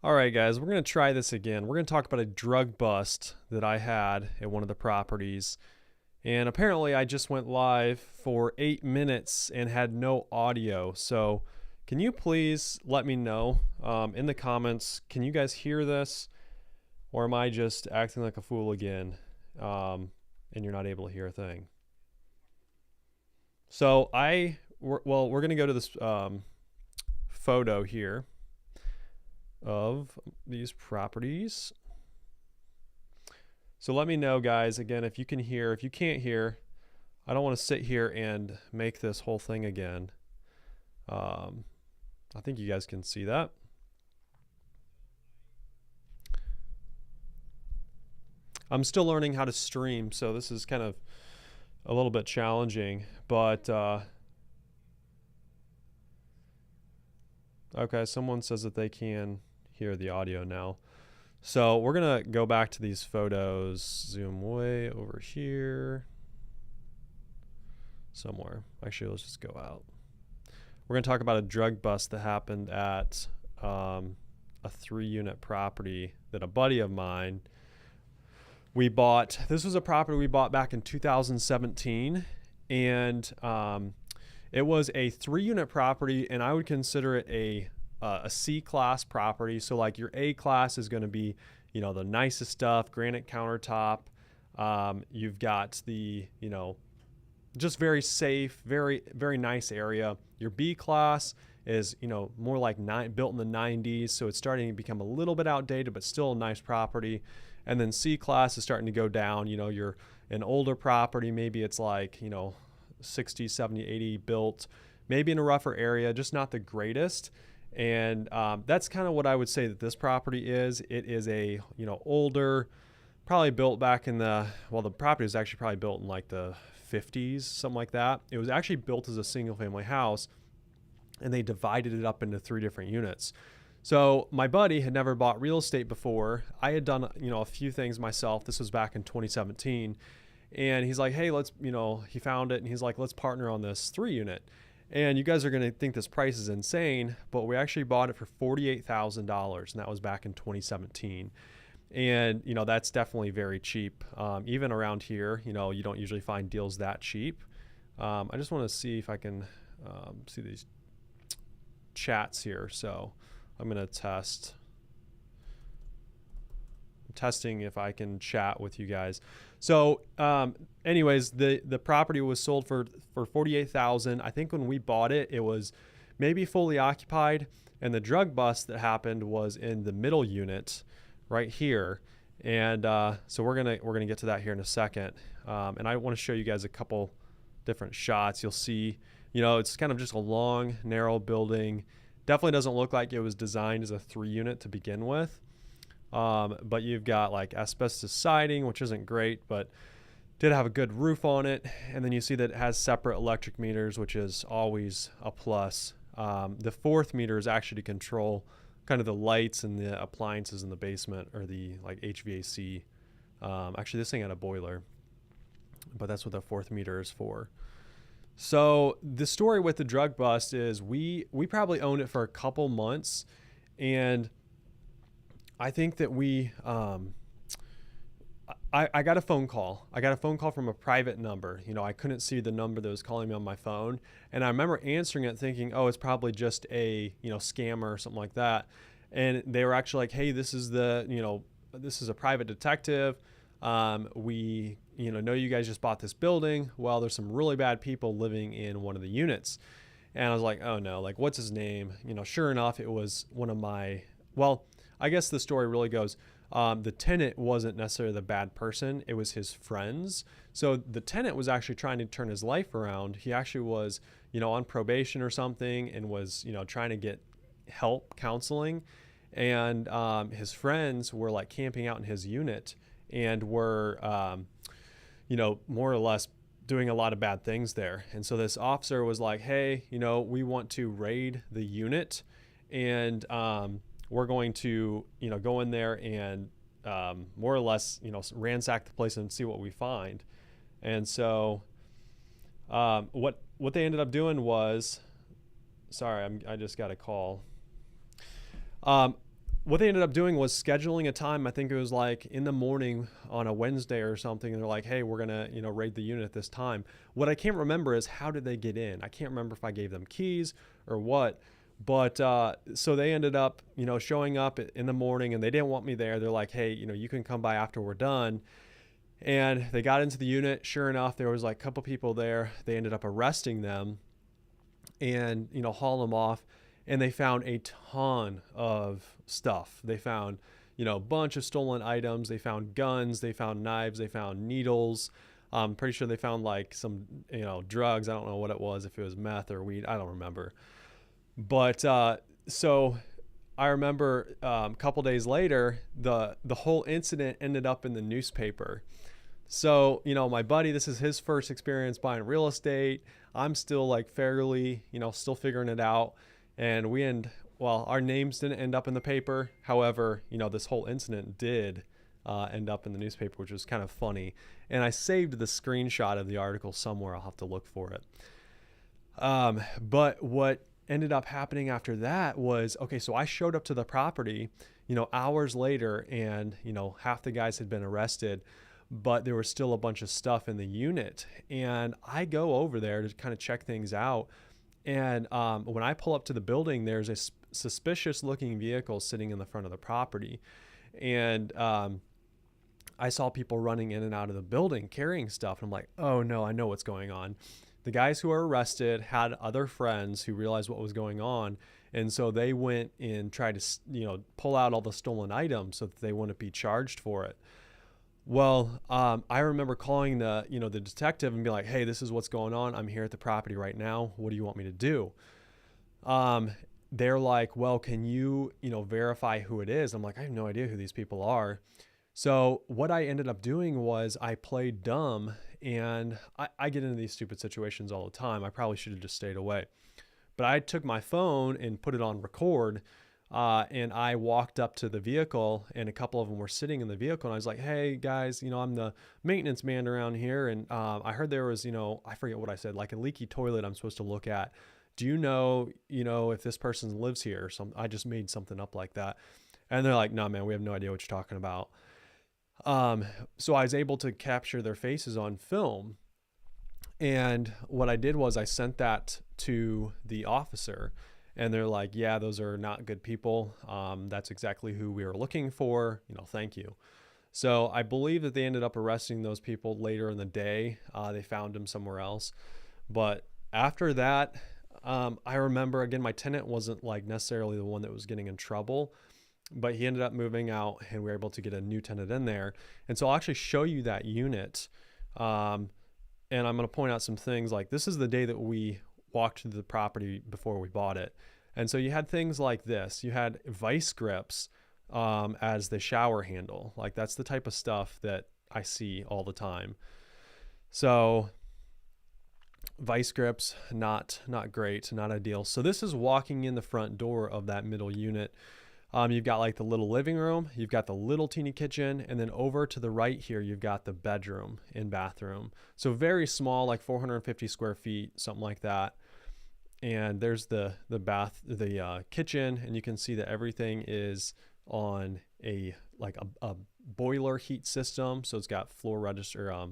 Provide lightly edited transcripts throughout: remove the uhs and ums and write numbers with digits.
All right, guys, we're going to try this again. We're going to talk about a drug bust that I had at one of the properties. And apparently, I just went live for 8 minutes and had no audio. So, can you please let me know in the comments? Can you guys hear this? Or am I just acting like a fool again and you're not able to hear a thing? So, we're going to go to this photo here of these properties. So let me know, guys, again, if you can hear. If you can't hear, I don't want to sit here and make this whole thing again. I think you guys can see that. I'm still learning how to stream, so this is kind of a little bit challenging, but okay, someone says that they can hear the audio now. So we're going to go back to these photos, zoom way over here somewhere. Actually, let's just go out. We're going to talk about a drug bust that happened at a 3-unit property that a buddy of mine, we bought. This was a property we bought back in 2017, and it was a 3-unit property, and I would consider it a C-class property. So like your A class is going to be, you know, the nicest stuff, granite countertop. You've got the, you know, just very safe, very, very nice area. Your B class is, you know, more like built in the 90s. So it's starting to become a little bit outdated, but still a nice property. And then C class is starting to go down. You know, you're an older property. Maybe it's like, you know, 60, 70, 80 built, maybe in a rougher area, just not the greatest. And that's kind of what I would say that this property is. It is a, you know, older, probably built back in the property was actually probably built in like the 50s, something like that. It was actually built as a single family house, and they divided it up into 3 different units. So my buddy had never bought real estate before. I had done, you know, a few things myself. This was back in 2017. And he's like, hey, let's, you know, he found it, and he's like, let's partner on this 3-unit. And you guys are going to think this price is insane, but we actually bought it for $48,000, and that was back in 2017. And, you know, that's definitely very cheap. Even around here, you know, you don't usually find deals that cheap. I just want to see if I can see these chats here. So I'm going to testing if I can chat with you guys. So anyways, the property was sold for $48,000. I think when we bought it, it was maybe fully occupied, and the drug bust that happened was in the middle unit right here. And so we're gonna get to that here in a second. And I want to show you guys a couple different shots. You'll see, you know, it's kind of just a long, narrow building. Definitely doesn't look like it was designed as a 3-unit to begin with. But you've got like asbestos siding, which isn't great, but did have a good roof on it. And then you see that it has separate electric meters, which is always a plus. The 4th meter is actually to control kind of the lights and the appliances in the basement, or the like HVAC. Actually, this thing had a boiler, but that's what the 4th meter is for. So the story with the drug bust is we probably owned it for a couple months, and I think that I got a phone call. I got a phone call from a private number. You know, I couldn't see the number that was calling me on my phone. And I remember answering it thinking, oh, it's probably just a, you know, scammer or something like that. And they were actually like, hey, this is a private detective. We, you know you guys just bought this building. Well, there's some really bad people living in one of the units. And I was like, oh no, like, what's his name? You know, sure enough, it was one of my, well, I guess the story really goes, the tenant wasn't necessarily the bad person. It was his friends. So the tenant was actually trying to turn his life around. He actually was, you know, on probation or something, and was, you know, trying to get help counseling. And his friends were like camping out in his unit, and were, you know, more or less doing a lot of bad things there. And so this officer was like, hey, you know, we want to raid the unit, and we're going to, you know, go in there and more or less, you know, ransack the place and see what we find. And so what they ended up doing was, sorry, I just got a call. what they ended up doing was scheduling a time. I think it was like in the morning on a Wednesday or something. And they're like, hey, we're going to, raid the unit at this time. What I can't remember is how did they get in? I can't remember if I gave them keys or what. But so they ended up, showing up in the morning, and they didn't want me there. They're like, hey, you can come by after we're done. And they got into the unit. Sure enough, there was like a couple people there. They ended up arresting them and, haul them off. And they found a ton of stuff. They found, a bunch of stolen items. They found guns. They found knives. They found needles. I'm pretty sure they found like some, drugs. I don't know what it was, if it was meth or weed. I don't remember. But so I remember a couple days later, the whole incident ended up in the newspaper. So, my buddy, this is his first experience buying real estate. I'm still like fairly, still figuring it out. And our names didn't end up in the paper. However, this whole incident did end up in the newspaper, which was kind of funny. And I saved the screenshot of the article somewhere. I'll have to look for it. But what ended up happening after that was, okay, so I showed up to the property, hours later, and, half the guys had been arrested, but there was still a bunch of stuff in the unit. And I go over there to kind of check things out. And when I pull up to the building, there's a suspicious looking vehicle sitting in the front of the property. And I saw people running in and out of the building carrying stuff. And I'm like, oh no, I know what's going on. The guys who were arrested had other friends who realized what was going on. And so they went and tried to, pull out all the stolen items so that they wouldn't be charged for it. Well, I remember calling the detective and be like, hey, this is what's going on. I'm here at the property right now. What do you want me to do? They're like, well, can you, verify who it is? I'm like, I have no idea who these people are. So what I ended up doing was I played dumb, and I get into these stupid situations all the time. I probably should have just stayed away. But I took my phone and put it on record. And I walked up to the vehicle, and a couple of them were sitting in the vehicle. And I was like, hey guys, I'm the maintenance man around here. And I heard there was, I forget what I said, like a leaky toilet I'm supposed to look at. Do you know, if this person lives here or something? I just made something up like that. And they're like, no, man, we have no idea what you're talking about. So I was able to capture their faces on film. And what I did was I sent that to the officer. And they're like, yeah, those are not good people. That's exactly who we were looking for. Thank you. So I believe that they ended up arresting those people later in the day. They found them somewhere else. But after that, I remember, again, my tenant wasn't like necessarily the one that was getting in trouble, but he ended up moving out, and we were able to get a new tenant in there. And so I'll actually show you that unit. And I'm going to point out some things. Like, this is the day that we walked to the property before we bought it. And so you had things like this. You had vice grips as the shower handle. Like, that's the type of stuff that I see all the time. So vice grips, not great, not ideal. So this is walking in the front door of that middle unit. You've got like the little living room, you've got the little teeny kitchen, and then over to the right here, you've got the bedroom and bathroom. So very small, like 450 square feet, something like that. And there's the kitchen, and you can see that everything is on a boiler heat system. So it's got floor register. I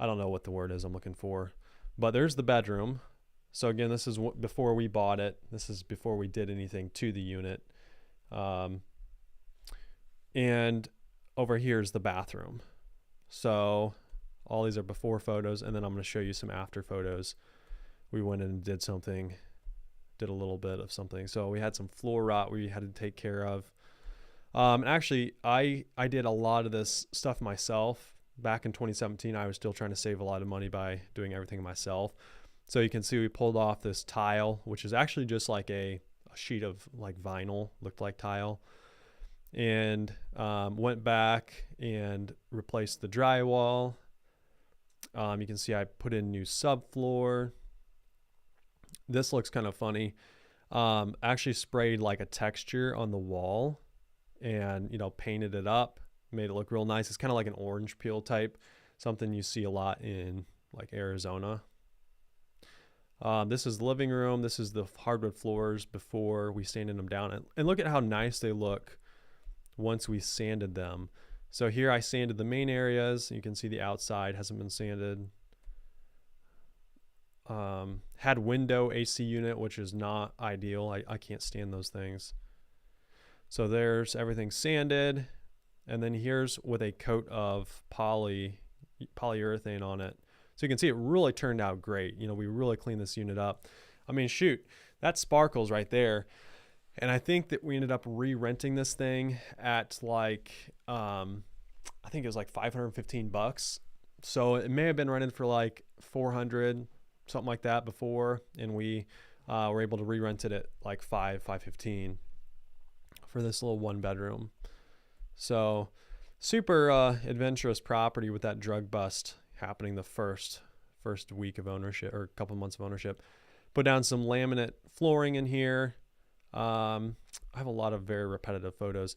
don't know what the word is I'm looking for, but there's the bedroom. So again, this is before we bought it. This is before we did anything to the unit. And over here is the bathroom. So all these are before photos, and then I'm going to show you some after photos. We went in and did a little bit of something. So we had some floor rot we had to take care of. Actually, I did a lot of this stuff myself. Back in 2017, I was still trying to save a lot of money by doing everything myself. So you can see we pulled off this tile, which is actually just like a sheet of like vinyl, looked like tile, and went back and replaced the drywall. You can see I put in new subfloor. This looks kind of funny. Actually sprayed like a texture on the wall and, painted it up, made it look real nice. It's kind of like an orange peel type, something you see a lot in like Arizona. This is the living room. This is the hardwood floors before we sanded them down. And look at how nice they look once we sanded them. So here I sanded the main areas. You can see the outside hasn't been sanded. Had window AC unit, which is not ideal. I can't stand those things. So there's everything sanded. And then here's with a coat of polyurethane on it. So you can see it really turned out great. You know, we really cleaned this unit up. I mean, shoot, that sparkles right there. And I think that we ended up re-renting this thing at like, I think it was like $515. So it may have been rented for like 400, something like that before. And we were able to re-rent it at like $515 for this little 1-bedroom. So super adventurous property with that drug bust happening the first week of ownership, or a couple months of ownership. Put down some laminate flooring in here. I have a lot of very repetitive photos.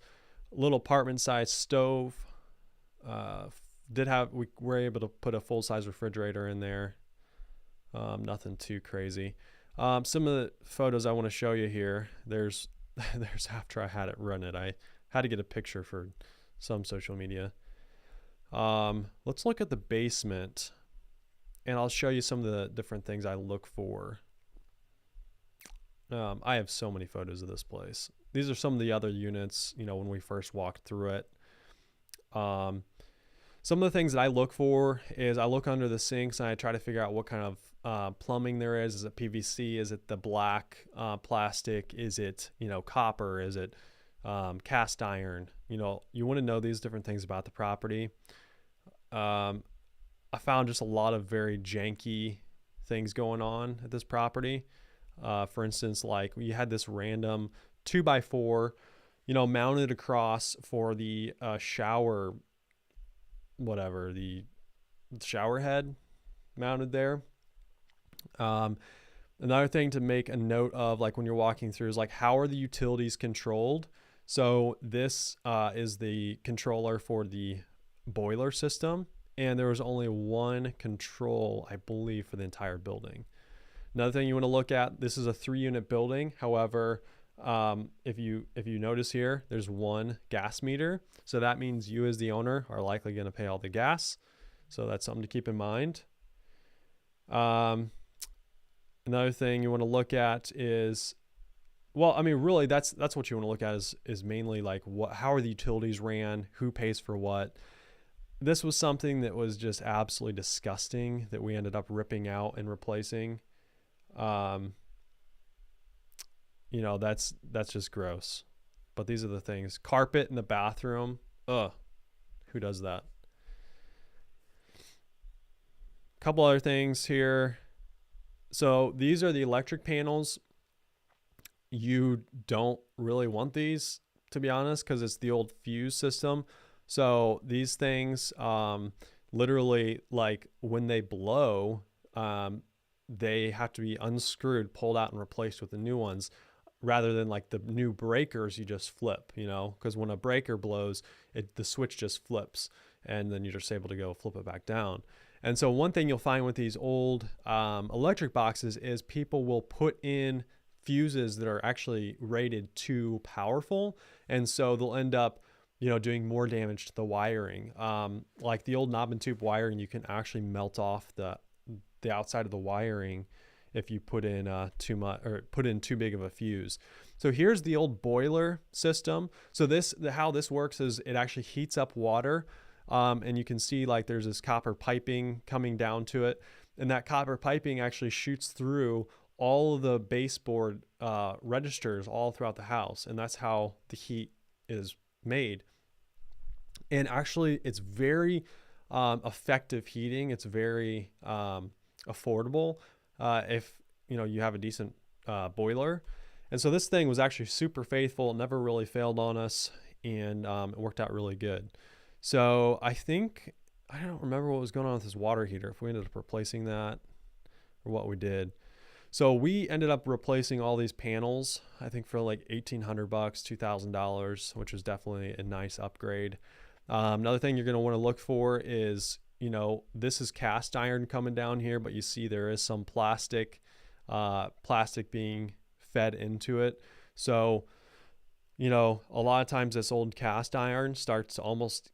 Little apartment size stove. We were able to put a full size refrigerator in there. Nothing too crazy. Some of the photos I want to show you here. There's after I had it rented. I had to get a picture for some social media. Let's look at the basement, and I'll show you some of the different things I look for. I have so many photos of this place. These are some of the other units, you know, when we first walked through it. Some of the things that I look for is I look under the sinks and I try to figure out what kind of plumbing there is. Is it PVC? Is it the black plastic? Is it, you know, copper? Is it cast iron? You know, you want to know these different things about the property. I found just a lot of very janky things going on at this property. For instance, like you had this random 2x4, you know, mounted across for the shower, whatever, the shower head mounted there. Another thing to make a note of, like when you're walking through, is like, how are the utilities controlled? So this is the controller for the boiler system, and there was only one control, I believe, for the entire building. Another thing you want to look at, this is a 3-unit building. However, if you notice here, there's one gas meter. So that means you as the owner are likely going to pay all the gas. So that's something to keep in mind. Another thing you want to look at is, well, I mean, really that's what you want to look at is mainly like how are the utilities ran, who pays for what. This was something that was just absolutely disgusting that we ended up ripping out and replacing. You know, that's just gross. But these are the things. Carpet in the bathroom. Ugh. Who does that? Couple other things here. So these are the electric panels. You don't really want these, to be honest, because it's the old fuse system. So these things, literally, like when they blow, they have to be unscrewed, pulled out, and replaced with the new ones, rather than like the new breakers you just flip, you know, because when a breaker blows, the switch just flips, and then you're just able to go flip it back down. And so one thing you'll find with these old electric boxes is people will put in fuses that are actually rated too powerful, and so they'll end up, you know, doing more damage to the wiring. Like the old knob and tube wiring, you can actually melt off the outside of the wiring if you put in too much, or put in too big of a fuse. So here's the old boiler system. So how this works is it actually heats up water, and you can see like there's this copper piping coming down to it, and that copper piping actually shoots through all of the baseboard registers all throughout the house, and that's how the heat is made. And actually, it's very effective heating. It's very affordable if you know you have a decent boiler. And so this thing was actually super faithful. It never really failed on us, and it worked out really good. So I don't remember what was going on with this water heater, if we ended up replacing that or what we did. So we ended up replacing all these panels, I think for like $1,800, $2,000, which was definitely a nice upgrade. Another thing you're going to want to look for is, you know, this is cast iron coming down here, but you see there is some plastic plastic being fed into it. So, you know, a lot of times this old cast iron starts to almost,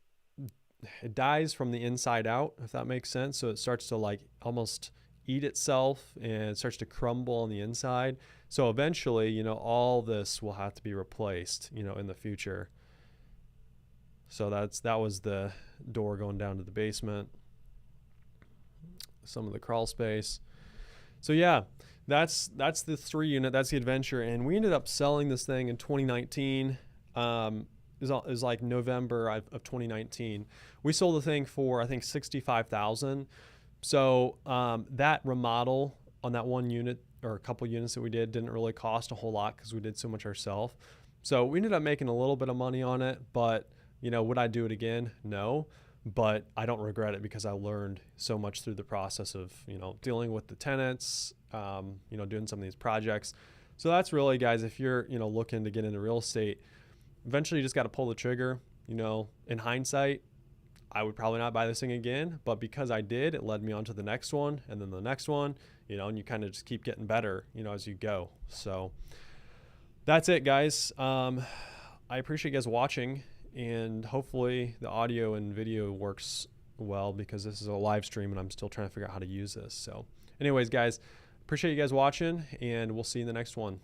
it dies from the inside out, if that makes sense. So it starts to like almost eat itself and it starts to crumble on the inside. So eventually, you know, all this will have to be replaced, you know, in the future. So that was the door going down to the basement, some of the crawl space. So yeah, that's the 3-unit, that's the Adventure. And we ended up selling this thing in 2019. It was like November of 2019. We sold the thing for, I think, $65,000. So that remodel on that one unit or a couple units that we did didn't really cost a whole lot because we did so much ourselves. So we ended up making a little bit of money on it, but you know, would I do it again? No, but I don't regret it because I learned so much through the process of, you know, dealing with the tenants, you know, doing some of these projects. So that's really, guys, if you're, you know, looking to get into real estate, eventually you just got to pull the trigger. You know, in hindsight, I would probably not buy this thing again, but because I did, it led me on to the next one and then the next one, you know, and you kind of just keep getting better, you know, as you go. So that's it, guys. I appreciate you guys watching, and hopefully the audio and video works well because this is a live stream and I'm still trying to figure out how to use this. So anyways, guys, appreciate you guys watching, and we'll see you in the next one.